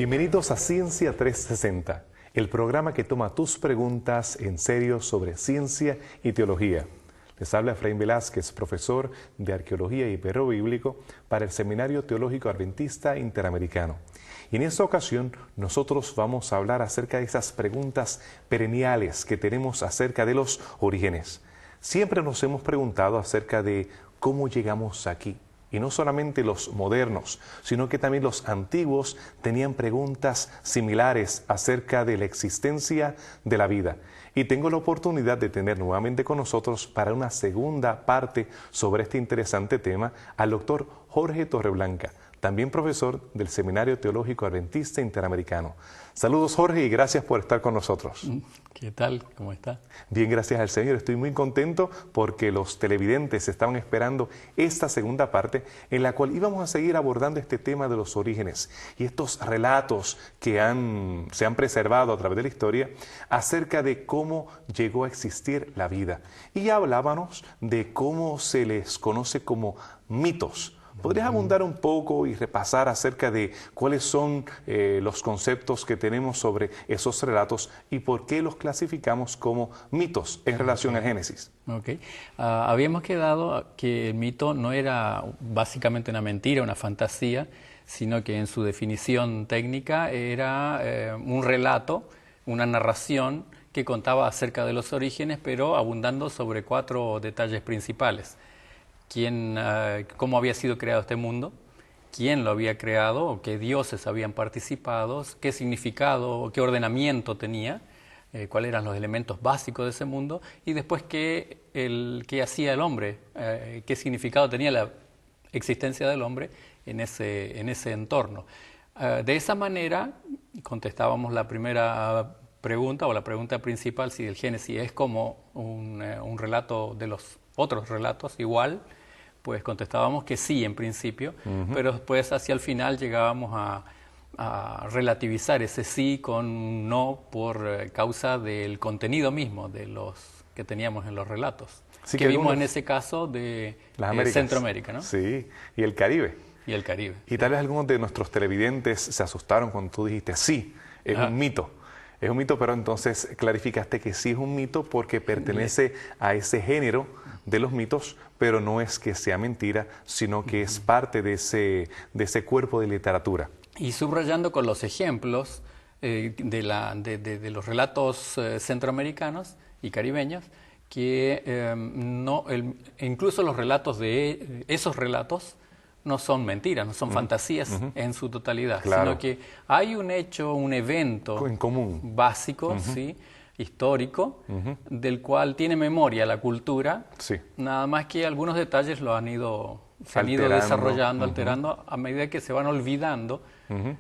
Bienvenidos a Ciencia 360, el programa que toma tus preguntas en serio sobre ciencia y teología. Les habla Efraín Velázquez, profesor de Arqueología y Periodo Bíblico para el Seminario Teológico Adventista Interamericano. Y en esta ocasión nosotros vamos a hablar acerca de esas preguntas perenniales que tenemos acerca de los orígenes. Siempre nos hemos preguntado acerca de cómo llegamos aquí. Y no solamente los modernos, sino que también los antiguos tenían preguntas similares acerca de la existencia de la vida. Y tengo la oportunidad de tener nuevamente con nosotros para una segunda parte sobre este interesante tema al doctor Jorge Torreblanca, también profesor del Seminario Teológico Adventista Interamericano. Saludos, Jorge, y gracias por estar con nosotros. ¿Qué tal? ¿Cómo está? Bien, gracias al Señor. Estoy muy contento porque los televidentes estaban esperando esta segunda parte en la cual íbamos a seguir abordando este tema de los orígenes y estos relatos que se han preservado a través de la historia acerca de cómo llegó a existir la vida. Y hablábamos de cómo se les conoce como mitos. ¿Podrías abundar un poco y repasar acerca de cuáles son los conceptos que tenemos sobre esos relatos y por qué los clasificamos como mitos en relación al Génesis? Habíamos quedado que el mito no era básicamente una mentira, una fantasía, sino que en su definición técnica era un relato, una narración que contaba acerca de los orígenes, pero abundando sobre 4 detalles principales. Cómo había sido creado este mundo, quién lo había creado, o qué dioses habían participado, qué significado, qué ordenamiento tenía, cuáles eran los elementos básicos de ese mundo, y después qué hacía el hombre, qué significado tenía la existencia del hombre en ese entorno. De esa manera contestábamos la primera pregunta, o la pregunta principal, si el Génesis es como un relato de los otros relatos igual, pues contestábamos que sí en principio, pero después hacia el final llegábamos a relativizar ese sí con no por causa del contenido mismo de los que teníamos en los relatos. Sí, que vimos en ese caso de Centroamérica, ¿no? Sí, y el Caribe. Y el Caribe. Y tal vez algunos de nuestros televidentes se asustaron cuando tú dijiste sí, es un mito. Es un mito, pero entonces clarificaste que sí es un mito porque pertenece a ese género de los mitos, pero no es que sea mentira, sino que es parte de ese cuerpo de literatura. Y subrayando con los ejemplos de los relatos centroamericanos y caribeños, que incluso los relatos de esos relatos no son mentiras, no son fantasías en su totalidad, sino que hay un hecho, un evento en común básico, ¿sí?, histórico, del cual tiene memoria la cultura, nada más que algunos detalles se han ido desarrollando, alterando a medida que se van olvidando.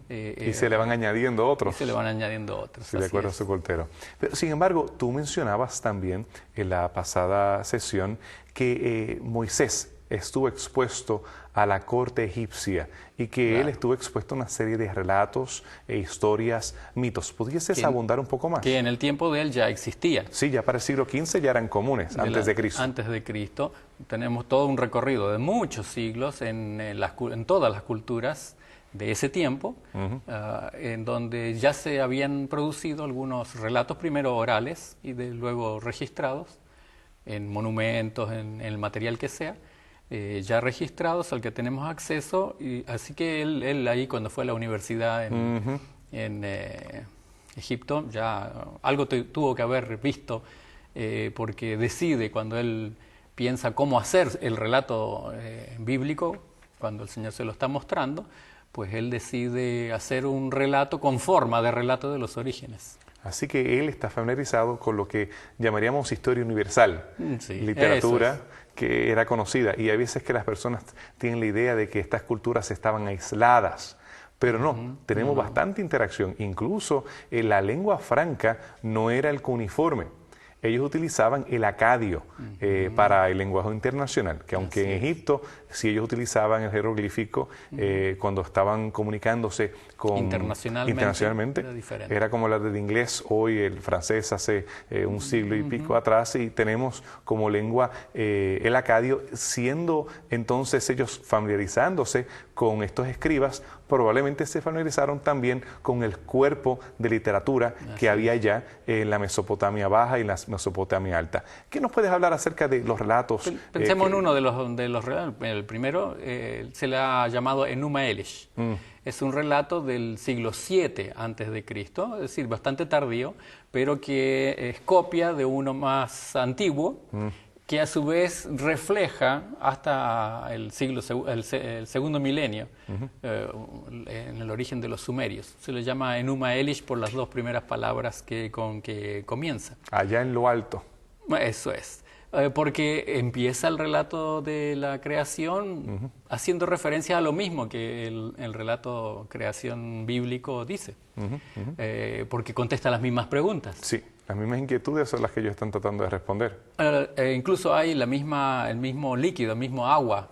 Y se le van añadiendo otros. Sí, de acuerdo a su coltero. Pero, sin embargo, tú mencionabas también en la pasada sesión que Moisés estuvo expuesto a la corte egipcia y que él estuvo expuesto a una serie de relatos, historias, mitos. ¿Pudieses abundar un poco más? Que en el tiempo de él ya existía. Sí, ya para el siglo XV ya eran comunes, antes de Cristo. Antes de Cristo. Tenemos todo un recorrido de muchos siglos en todas las culturas de ese tiempo, en donde ya se habían producido algunos relatos, primero orales y luego registrados, en monumentos, en el material que sea, ya registrados al que tenemos acceso, y así que él ahí cuando fue a la universidad en Egipto ya algo tuvo que haber visto, porque decide, cuando él piensa cómo hacer el relato bíblico, cuando el Señor se lo está mostrando, pues él decide hacer un relato con forma de relato de los orígenes. Así que él está familiarizado con lo que llamaríamos historia universal, literatura que era conocida. Y hay veces que las personas tienen la idea de que estas culturas estaban aisladas, pero no, tenemos bastante interacción. Incluso la lengua franca no era el cuneiforme. ellos utilizaban el acadio para el lenguaje internacional, que aunque en Egipto sí ellos utilizaban el jeroglífico cuando estaban comunicándose con internacionalmente era como la del inglés hoy, el francés hace un siglo y pico atrás, y tenemos como lengua el acadio, siendo entonces ellos familiarizándose con estos escribas, probablemente se familiarizaron también con el cuerpo de literatura que había ya en la Mesopotamia Baja y en la Mesopotamia Alta. ¿Qué nos puedes hablar acerca de los relatos? Pensemos en uno de los relatos. El primero se le ha llamado Enuma Elish. Es un relato del siglo VII antes de Cristo, es decir, bastante tardío, pero que es copia de uno más antiguo, que a su vez refleja hasta el segundo milenio, en el origen de los sumerios. Se le llama Enuma Elish por las dos primeras palabras con que comienza. Allá en lo alto. Eso es. Porque empieza el relato de la creación haciendo referencia a lo mismo que el relato creación bíblico dice, porque contesta las mismas preguntas. Sí, las mismas inquietudes son las que ellos están tratando de responder. Incluso hay el mismo líquido, el mismo agua.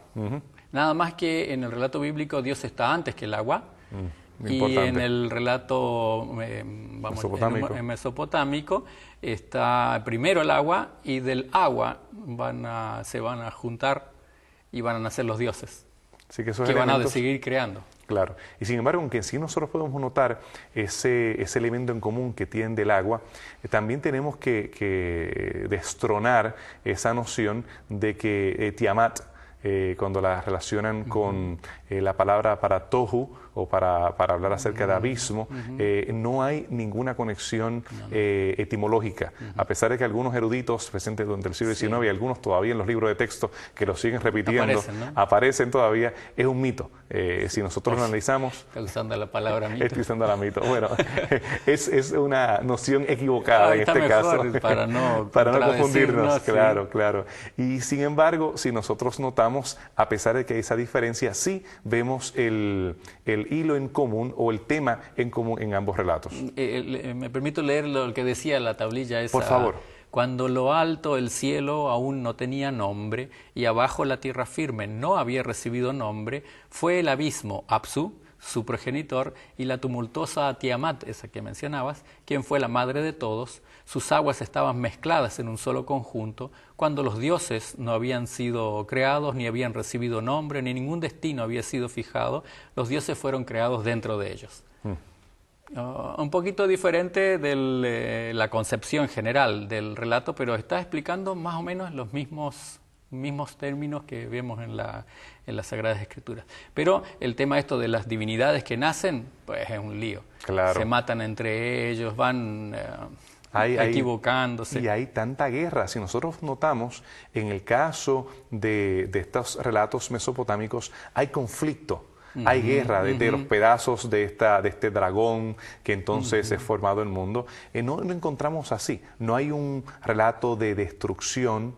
Nada más que en el relato bíblico Dios está antes que el agua. Y en el relato mesopotámico está primero el agua, y del agua se van a juntar y van a nacer los dioses, sí, que van a seguir creando. Claro, y sin embargo, aunque sí nosotros podemos notar ese elemento en común que tienen del agua, también tenemos que destronar esa noción de que Tiamat, cuando la relacionan con la palabra para tohu, o para hablar acerca de abismo, no hay ninguna conexión etimológica, a pesar de que algunos eruditos presentes durante el siglo XIX y algunos todavía en los libros de texto que lo siguen repitiendo, aparecen todavía, es un mito. Si nosotros lo analizamos... Está usando la palabra mito. Estoy usando la mito. Bueno, es una noción equivocada en este caso. Para no confundirnos, claro. Y sin embargo, si nosotros notamos, a pesar de que hay esa diferencia, sí vemos el hilo en común o el tema en común en ambos relatos. Me permito leer lo que decía la tablilla esa. Por favor. Cuando lo alto, el cielo, aún no tenía nombre, y abajo la tierra firme no había recibido nombre, fue el abismo, Apsu, su progenitor, y la tumultuosa Tiamat, esa que mencionabas, quien fue la madre de todos. Sus aguas estaban mezcladas en un solo conjunto. Cuando los dioses no habían sido creados, ni habían recibido nombre, ni ningún destino había sido fijado, los dioses fueron creados dentro de ellos. Un poquito diferente de la concepción general del relato, pero está explicando más o menos los mismos términos que vemos en las Sagradas Escrituras. Pero el tema esto de las divinidades que nacen, pues es un lío. Claro. Se matan entre ellos, van equivocándose. Y hay tanta guerra. Si nosotros notamos, en el caso de estos relatos mesopotámicos, hay conflicto. Hay guerra de los pedazos de este dragón que entonces es formado el mundo. No lo encontramos así. No hay un relato de destrucción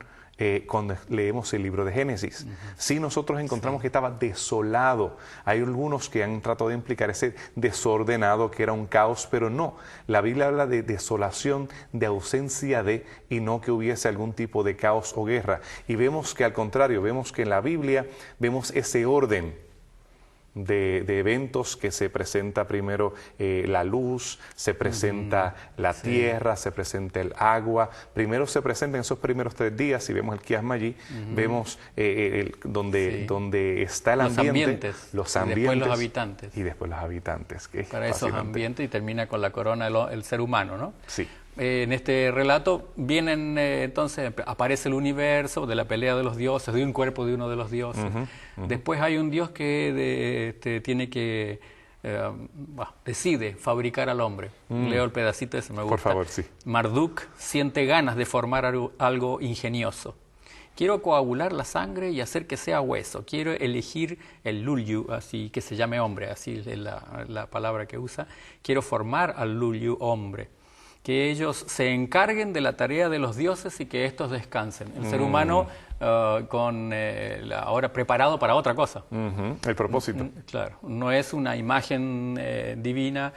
cuando leemos el libro de Génesis. Sí, nosotros encontramos que estaba desolado. Hay algunos que han tratado de implicar ese desordenado, que era un caos, pero no. La Biblia habla de desolación, de ausencia de, y no que hubiese algún tipo de caos o guerra. Y vemos que al contrario, vemos que en la Biblia vemos ese orden de eventos, que se presenta primero la luz, se presenta la tierra, se presenta el agua. Primero se presenta en esos primeros 3 días, si vemos el quiasma allí, vemos donde está el ambiente, los ambientes, y después los habitantes. Y después los habitantes. Que para esos ambientes, y termina con la corona el ser humano, ¿no? Sí. En este relato entonces aparece el universo, de la pelea de los dioses, de un cuerpo de uno de los dioses. Después hay un dios que tiene que decide fabricar al hombre. Leo el pedacito ese, me gusta. Por favor, sí. Marduk siente ganas de formar algo ingenioso. Quiero coagular la sangre y hacer que sea hueso. Quiero elegir el Lulyu, así que se llame hombre, así es la palabra que usa. Quiero formar al Lulyu hombre. Que ellos se encarguen de la tarea de los dioses y que estos descansen. El ser humano ahora preparado para otra cosa. El propósito. Claro, no es una imagen divina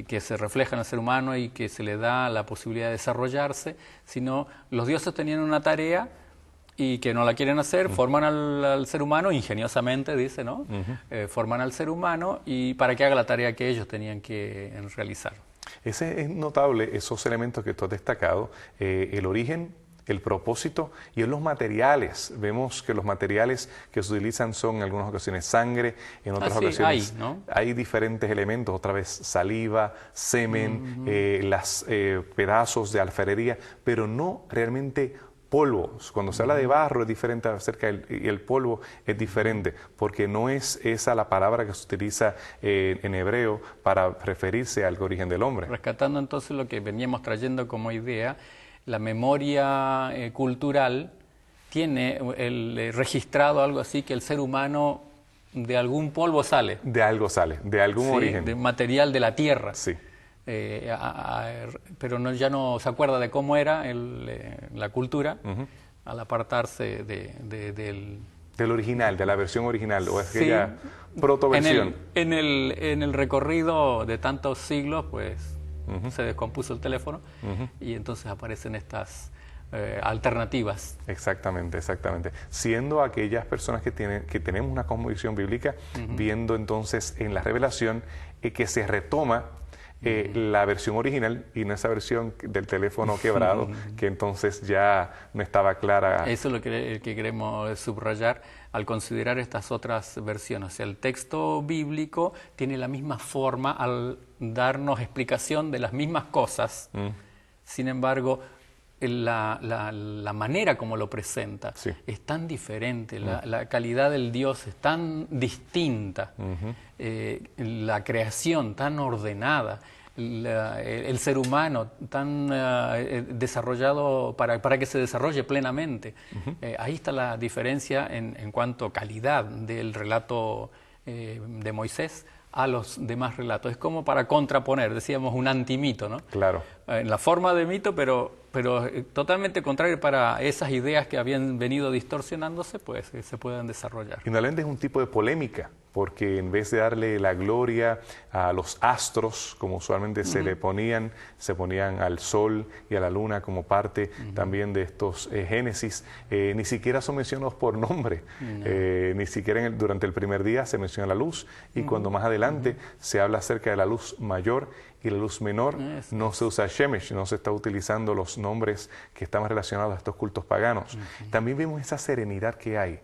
que se refleja en el ser humano y que se le da la posibilidad de desarrollarse, sino los dioses tenían una tarea y que no la quieren hacer, forman al ser humano, ingeniosamente dice, ¿no? Forman al ser humano y para que haga la tarea que ellos tenían que realizar. Ese es notable, esos elementos que tú has destacado, el origen, el propósito y en los materiales. Vemos que los materiales que se utilizan son en algunas ocasiones sangre, en otras ocasiones hay diferentes elementos, otra vez saliva, semen, pedazos de alfarería, pero no realmente polvo. Cuando se habla de barro es diferente acerca y el polvo es diferente, porque no es esa la palabra que se utiliza en hebreo para referirse al origen del hombre. Rescatando entonces lo que veníamos trayendo como idea, la memoria cultural tiene registrado algo así que el ser humano de algún polvo sale. De algo sale, de algún origen. De material de la tierra. Sí. Pero ya no se acuerda de cómo era la cultura al apartarse del original, de la versión original, o aquella protoversión. En el recorrido de tantos siglos, pues se descompuso el teléfono y entonces aparecen estas alternativas. Exactamente, exactamente. Siendo aquellas personas que tenemos una cosmovisión bíblica, viendo entonces en la revelación que se retoma la versión original y no esa versión del teléfono quebrado que entonces ya no estaba clara. Eso es lo que queremos subrayar al considerar estas otras versiones. O sea, el texto bíblico tiene la misma forma al darnos explicación de las mismas cosas. Sin embargo, la manera como lo presenta es tan diferente, la calidad del Dios es tan distinta, la creación tan ordenada, el ser humano tan desarrollado para que se desarrolle plenamente. Ahí está la diferencia en cuanto a calidad del relato de Moisés a los demás relatos. Es como para contraponer, decíamos, un antimito, ¿no? Claro. En la forma de mito, pero totalmente contrario para esas ideas que habían venido distorsionándose, pues se puedan desarrollar. Indudablemente es un tipo de polémica, porque en vez de darle la gloria a los astros, como usualmente se ponían al sol y a la luna como parte también de estos Génesis, ni siquiera son mencionados por nombre, ni siquiera durante el primer día se menciona la luz, y cuando más adelante se habla acerca de la luz mayor y la luz menor, no se usa Shemesh, no se está utilizando los nombres que están relacionados a estos cultos paganos. También vemos esa serenidad que hay.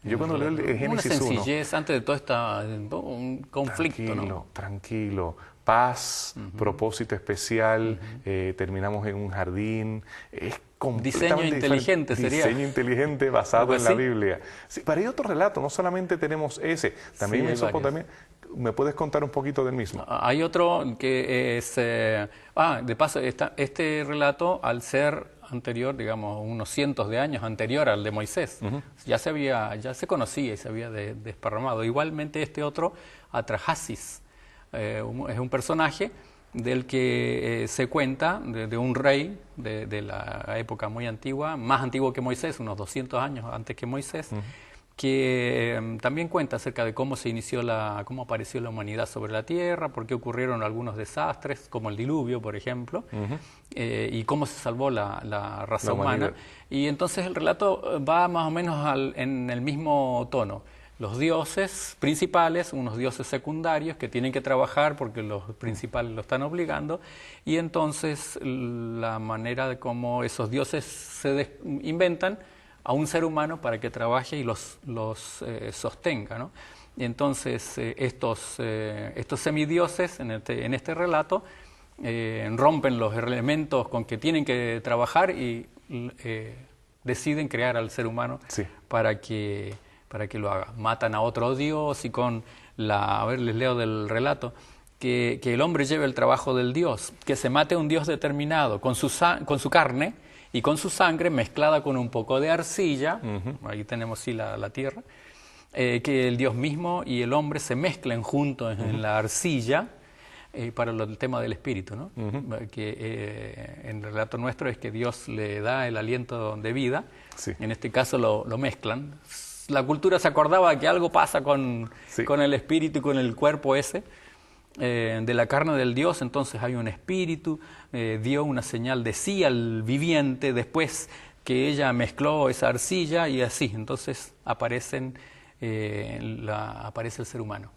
Yo cuando leo el Génesis 1... Una sencillez antes de todo un conflicto, tranquilo, ¿no? Tranquilo, paz, propósito especial, terminamos en un jardín, es diseño inteligente sería. Diseño inteligente basado en la Biblia. Sí, pero hay otro relato, no solamente tenemos ese, también en Mesopotamia. ¿Me puedes contar un poquito del mismo? Hay otro que es... de paso, este relato, al ser anterior, digamos, unos cientos de años anterior al de Moisés, ya se conocía y se había desparramado. Igualmente este otro, Atrahasis, es un personaje del que se cuenta de un rey de la época muy antigua, más antiguo que Moisés, unos 200 años antes que Moisés, que también cuenta acerca de cómo cómo apareció la humanidad sobre la tierra, por qué ocurrieron algunos desastres, como el diluvio, por ejemplo, y cómo se salvó la raza humana. Y entonces el relato va más o menos en el mismo tono. Los dioses principales, unos dioses secundarios que tienen que trabajar porque los principales lo están obligando, y entonces la manera de cómo esos dioses se inventan a un ser humano para que trabaje y los sostenga, ¿no? Y entonces estos semidioses en este relato rompen los elementos con que tienen que trabajar y deciden crear al ser humano para que lo haga. Matan a otro dios y les leo del relato, que el hombre lleve el trabajo del dios, que se mate a un dios determinado con su carne y con su sangre mezclada con un poco de arcilla, ahí tenemos la tierra, que el Dios mismo y el hombre se mezclen juntos en la arcilla para el tema del espíritu, ¿no? Que en el relato nuestro es que Dios le da el aliento de vida, en este caso lo mezclan. La cultura se acordaba que algo pasa con el espíritu y con el cuerpo ese, de la carne del Dios, entonces hay un espíritu, dio una señal de sí al viviente, después que ella mezcló esa arcilla y así, entonces aparece el ser humano.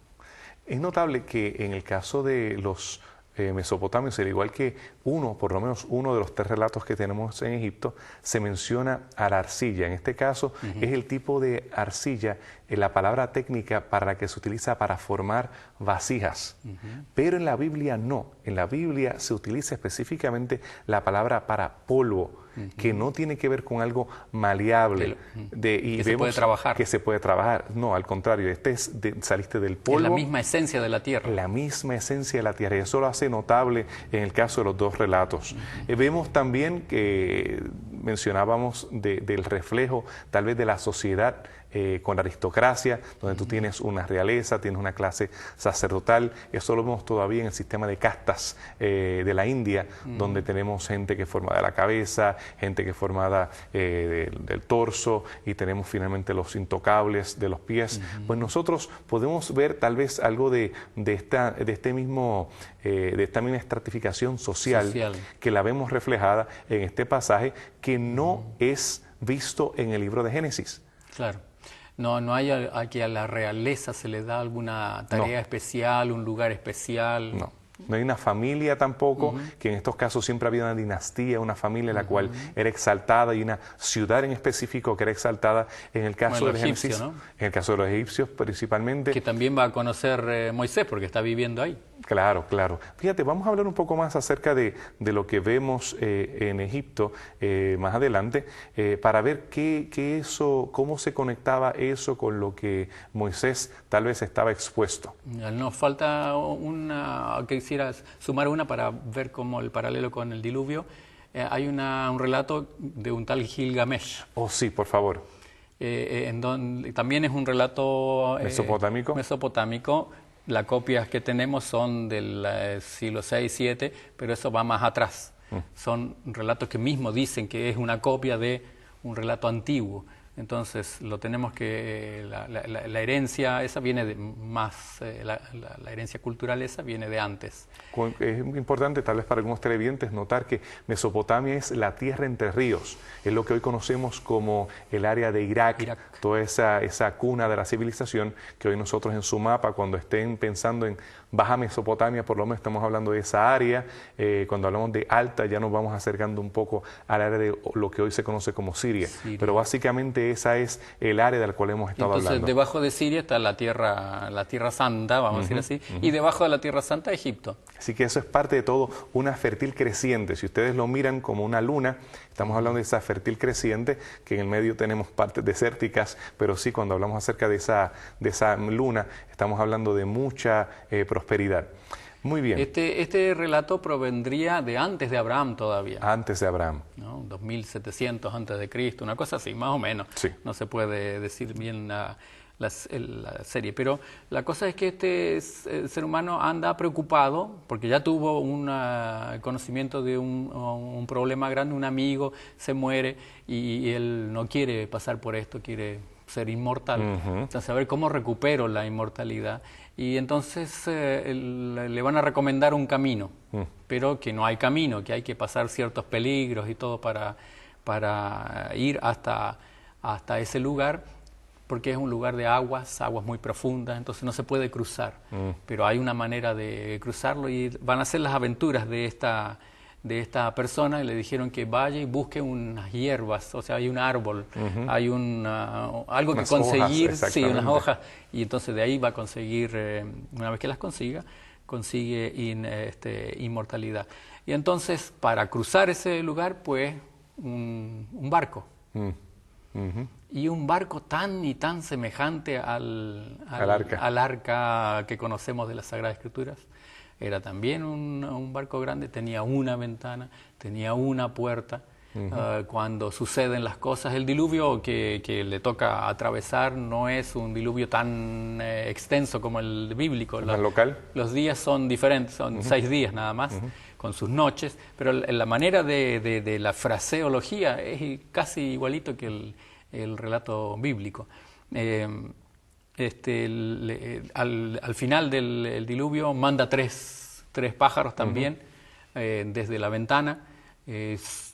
Es notable que en el caso de los mesopotamios, al igual que por lo menos uno de los 3 relatos que tenemos en Egipto, se menciona a la arcilla. En este caso es el tipo de arcilla, la palabra técnica para la que se utiliza para formar vasijas. Pero en la Biblia no. En la Biblia se utiliza específicamente la palabra para polvo, que no tiene que ver con algo maleable. Que se puede trabajar. Que se puede trabajar. No, al contrario, saliste del polvo. Es la misma esencia de la tierra. La misma esencia de la tierra. Y eso lo hace notable en el caso de los 2 relatos. Vemos también que mencionábamos del reflejo tal vez de la sociedad con la aristocracia, donde tú tienes una realeza, tienes una clase sacerdotal. Eso lo vemos todavía en el sistema de castas de la India, donde tenemos gente que es formada de la cabeza, gente que es formada del torso, y tenemos finalmente los intocables de los pies. Pues nosotros podemos ver tal vez algo de esta misma estratificación social que la vemos reflejada en este pasaje, que no es visto en el libro de Génesis. Claro. No hay que a la realeza se le da alguna tarea especial, un lugar especial. No hay una familia tampoco, que en estos casos siempre había una dinastía, una familia la cual era exaltada, y una ciudad en específico que era exaltada en el caso de Génesis, ¿no? En el caso de los egipcios principalmente. Que también va a conocer Moisés porque está viviendo ahí. Claro, claro. Fíjate, vamos a hablar un poco más acerca de lo que vemos en Egipto más adelante, para ver cómo se conectaba eso con lo que Moisés tal vez estaba expuesto. Nos falta que quisieras sumar una para ver cómo el paralelo con el diluvio. Hay un relato de un tal Gilgamesh. Oh, sí, por favor. En donde también es un relato mesopotámico. Las copias que tenemos son del siglo VI, VII, pero eso va más atrás. Son relatos que mismos dicen que es una copia de un relato antiguo. Entonces, lo tenemos que la herencia esa viene de más, la herencia cultural esa viene de antes. Es importante, tal vez para algunos televidentes, notar que Mesopotamia es la tierra entre ríos, es lo que hoy conocemos como el área de Irak. Toda esa cuna de la civilización que hoy nosotros en su mapa, cuando estén pensando en Baja Mesopotamia, por lo menos estamos hablando de esa área. Cuando hablamos de Alta, ya nos vamos acercando un poco al área de lo que hoy se conoce como Siria. Pero básicamente esa es el área del cual hemos estado hablando. Entonces, debajo de Siria está la tierra santa, vamos a decir así, y debajo de la tierra santa, Egipto. Así que eso es parte de todo, una fértil creciente. Si ustedes lo miran como una luna, estamos hablando de esa fértil creciente, que en el medio tenemos partes desérticas, pero sí, cuando hablamos acerca de esa luna, estamos hablando de mucha prosperidad. Muy bien. Este relato provendría de antes de Abraham todavía. Antes de Abraham. ¿No? 2700 antes de Cristo, una cosa así, más o menos. Sí. No se puede decir bien la serie, pero la cosa es que este ser humano anda preocupado porque ya tuvo un conocimiento de un problema grande, un amigo se muere y él no quiere pasar por esto, quiere ser inmortal. Entonces, a ver cómo recupero la inmortalidad. Y entonces le van a recomendar un camino, pero que no hay camino, que hay que pasar ciertos peligros y todo para ir hasta ese lugar, porque es un lugar de aguas muy profundas, entonces no se puede cruzar. Pero hay una manera de cruzarlo y van a ser las aventuras de esta persona, y le dijeron que vaya y busque unas hierbas, o sea, hay un árbol, hay algo que conseguir, sí, unas hojas, y entonces de ahí va a conseguir, una vez que las consigue inmortalidad. Y entonces, para cruzar ese lugar, pues, un barco. Y un barco tan y tan semejante al arca que conocemos de las Sagradas Escrituras. Era también un barco grande, tenía una ventana, tenía una puerta. Cuando suceden las cosas, el diluvio que le toca atravesar no es un diluvio tan extenso como el bíblico. ¿Más local? Los días son diferentes, son 6 días nada más, con sus noches, pero la manera de la fraseología es casi igualito que el relato bíblico. al final del diluvio manda tres pájaros también desde la ventana.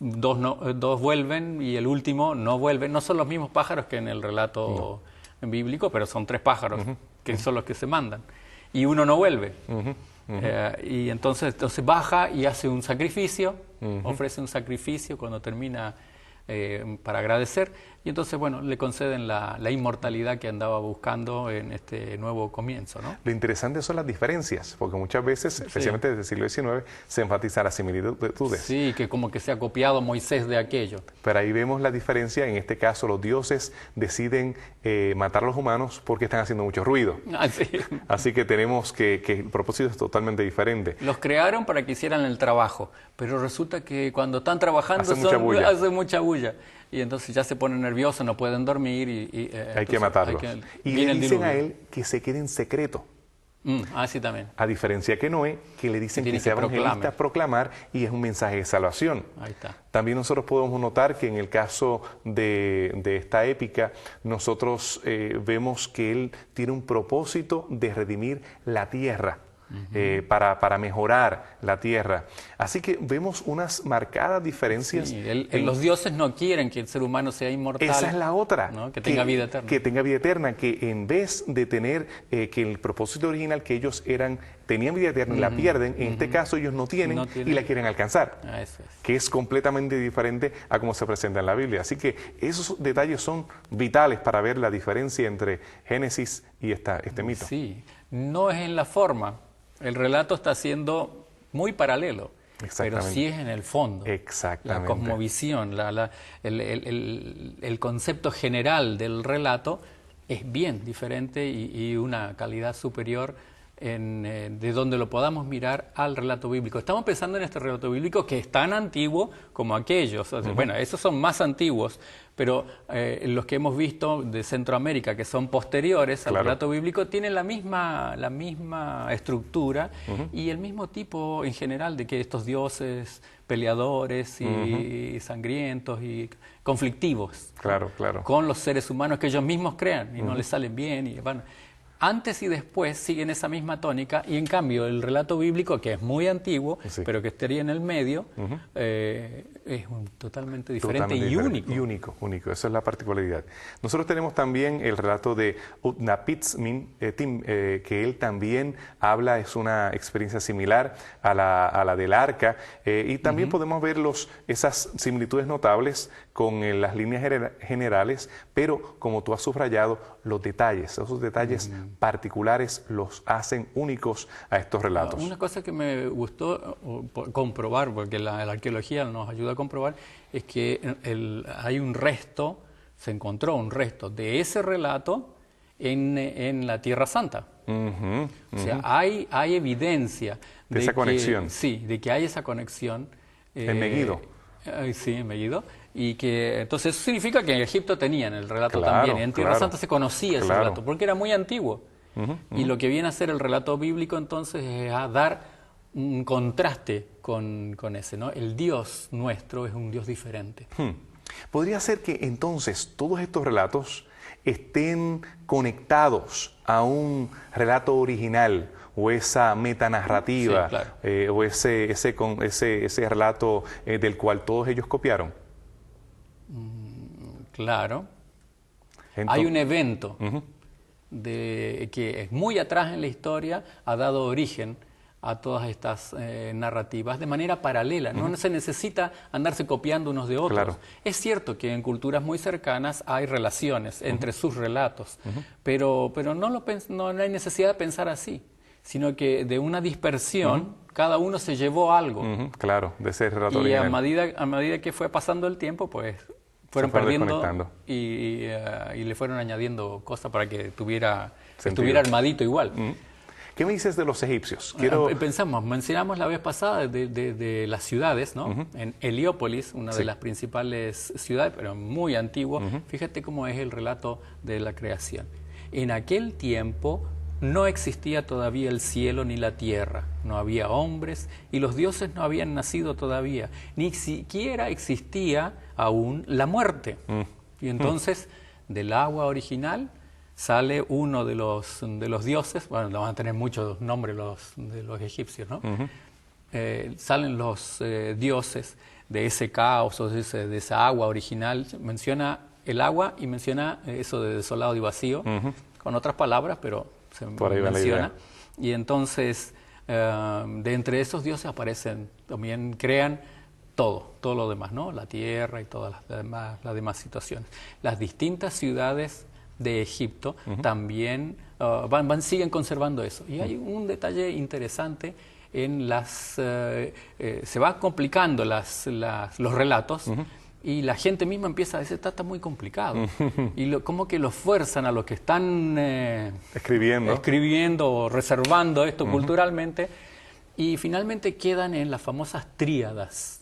Dos vuelven y el último no vuelve. No son los mismos pájaros que en el relato bíblico, pero son 3 pájaros que son los que se mandan. Y uno no vuelve. Y entonces baja y hace un sacrificio, ofrece un sacrificio cuando termina para agradecer. Y entonces, bueno, le conceden la inmortalidad que andaba buscando en este nuevo comienzo, ¿no? Lo interesante son las diferencias, porque muchas veces, especialmente desde el siglo XIX, se enfatiza las similitudes. Sí, que como que se ha copiado Moisés de aquello. Pero ahí vemos la diferencia. En este caso, los dioses deciden matar a los humanos porque están haciendo mucho ruido. Sí. Así que tenemos que el propósito es totalmente diferente. Los crearon para que hicieran el trabajo, pero resulta que cuando están trabajando hacen mucha bulla. Y entonces ya se ponen nerviosos, no pueden dormir y hay que matarlos. Y le dicen a él que se quede en secreto. Sí, también. A diferencia que Noé, que le dicen que sea evangelista, proclamar, y es un mensaje de salvación. Ahí está. También nosotros podemos notar que en el caso de esta épica, nosotros vemos que él tiene un propósito de redimir la tierra. Para mejorar la tierra. Así que vemos unas marcadas diferencias. Sí, los dioses no quieren que el ser humano sea inmortal. Esa es la otra. ¿No? Que tenga vida eterna. Que tenga vida eterna, que en vez de tener que el propósito original que ellos tenían vida eterna y la pierden, en este caso ellos no tienen y la quieren alcanzar. Eso es. Que es completamente diferente a cómo se presenta en la Biblia. Así que esos detalles son vitales para ver la diferencia entre Génesis y este mito. Sí, no es en la forma. El relato está siendo muy paralelo, pero sí es en el fondo. Exactamente. La cosmovisión, el concepto general del relato es bien diferente y una calidad superior de donde lo podamos mirar al relato bíblico. Estamos pensando en este relato bíblico que es tan antiguo como aquellos. O sea, bueno, esos son más antiguos, pero los que hemos visto de Centroamérica, que son posteriores al relato bíblico, tienen la misma estructura y el mismo tipo en general de que estos dioses peleadores y sangrientos y conflictivos con los seres humanos que ellos mismos crean y no les salen bien y van. Antes y después siguen esa misma tónica y en cambio el relato bíblico, que es muy antiguo, pero que estaría en el medio, es totalmente diferente y único. Y único, esa es la particularidad. Nosotros tenemos también el relato de Utnapishtim, que él también habla, es una experiencia similar a la del arca, y también podemos ver esas similitudes notables con las líneas generales, pero como tú has subrayado, los detalles, esos detalles particulares los hacen únicos a estos relatos. Una cosa que me gustó comprobar, porque la arqueología nos ayuda a comprobar, es que se encontró un resto de ese relato en la Tierra Santa. O sea, hay evidencia de esa conexión. Sí, de que hay esa conexión. En Megiddo. Sí, en Megiddo. Y que entonces eso significa que en Egipto tenían el relato también. En Tierra Santa se conocía ese relato, porque era muy antiguo. Y lo que viene a ser el relato bíblico entonces es a dar un contraste con ese, ¿no? El Dios nuestro es un Dios diferente. ¿Podría ser que entonces todos estos relatos estén conectados a un relato original o esa metanarrativa o ese relato del cual todos ellos copiaron? Claro. Hay un evento que es muy atrás en la historia, ha dado origen a todas estas narrativas de manera paralela. No se necesita andarse copiando unos de otros. Es cierto que en culturas muy cercanas hay relaciones entre sus relatos, pero no hay necesidad de pensar así, sino que de una dispersión cada uno se llevó algo. De ese relato y original. a medida que fue pasando el tiempo, pues fueron perdiendo y le fueron añadiendo cosas para que estuviera armadito igual. ¿Qué me dices de los egipcios? Mencionamos la vez pasada de las ciudades, ¿no? En Heliópolis, una de las principales ciudades, pero muy antiguo. Fíjate cómo es el relato de la creación. En aquel tiempo no existía todavía el cielo ni la tierra, no había hombres y los dioses no habían nacido todavía, ni siquiera existía aún la muerte. Y entonces del agua original sale uno de los dioses, bueno, van a tener muchos nombres de los egipcios, ¿no? Salen los dioses de ese caos o de esa agua original, menciona el agua y menciona eso de desolado y vacío, con otras palabras, pero se menciona. Y entonces, de entre esos dioses aparecen, también crean todo lo demás, ¿no? La tierra y todas las demás situaciones. Las distintas ciudades de Egipto también siguen conservando eso. Y hay un detalle interesante en se va complicando los relatos y la gente misma empieza a decir, está muy complicado. Y como que lo fuerzan a los que están escribiendo o reservando esto culturalmente, y finalmente quedan en las famosas tríadas.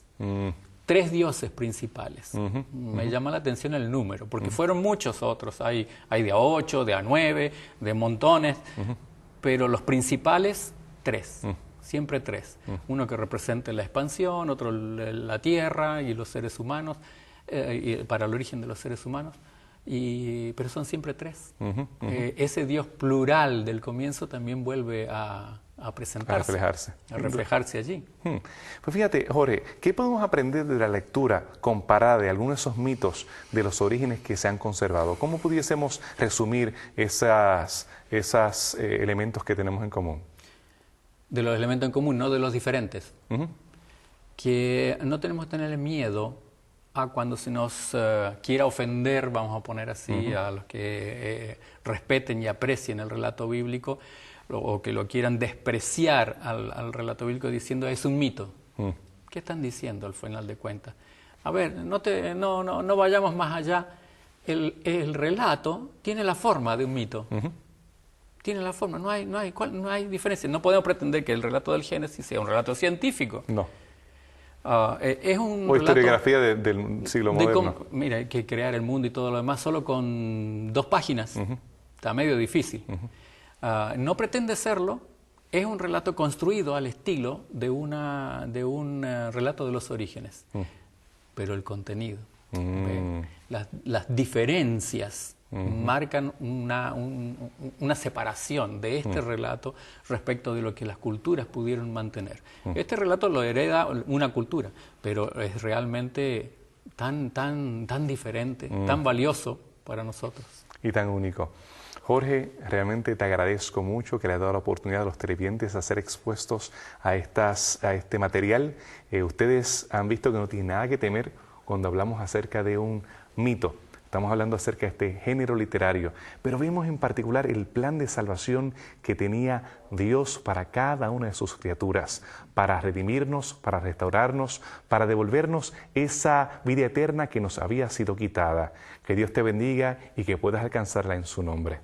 3 dioses principales. Me llama la atención el número, porque fueron muchos otros. Hay de a 8, de a 9, de montones, pero los principales, 3. Siempre 3. Uno que represente la expansión, otro la tierra y los seres humanos, para el origen de los seres humanos, pero son siempre 3. Ese Dios plural del comienzo también vuelve a presentarse, a reflejarse allí. Pues fíjate, Jorge, ¿qué podemos aprender de la lectura comparada de algunos de esos mitos de los orígenes que se han conservado? ¿Cómo pudiésemos resumir esos elementos que tenemos en común? De los elementos en común, no de los diferentes. Que no tenemos que tener miedo a cuando se nos quiera ofender, vamos a poner así, a los que respeten y aprecien el relato bíblico, o que lo quieran despreciar al relato bíblico diciendo es un mito. ¿Qué están diciendo al final de cuentas? A ver, no vayamos más allá. El relato tiene la forma de un mito. Tiene la forma, no hay diferencia. No podemos pretender que el relato del Génesis sea un relato científico. No. Es un o historiografía del siglo moderno. Mira, hay que crear el mundo y todo lo demás solo con 2 páginas. Está medio difícil. No pretende serlo. Es un relato construido al estilo de un relato de los orígenes. Pero el contenido, las diferencias marcan una separación de este relato respecto de lo que las culturas pudieron mantener. Este relato lo hereda una cultura, pero es realmente tan diferente, tan valioso para nosotros. Y tan único. Jorge, realmente te agradezco mucho que le has dado la oportunidad a los televidentes a ser expuestos a este material. Ustedes han visto que no tienen nada que temer cuando hablamos acerca de un mito. Estamos hablando acerca de este género literario, pero vemos en particular el plan de salvación que tenía Dios para cada una de sus criaturas, para redimirnos, para restaurarnos, para devolvernos esa vida eterna que nos había sido quitada. Que Dios te bendiga y que puedas alcanzarla en su nombre.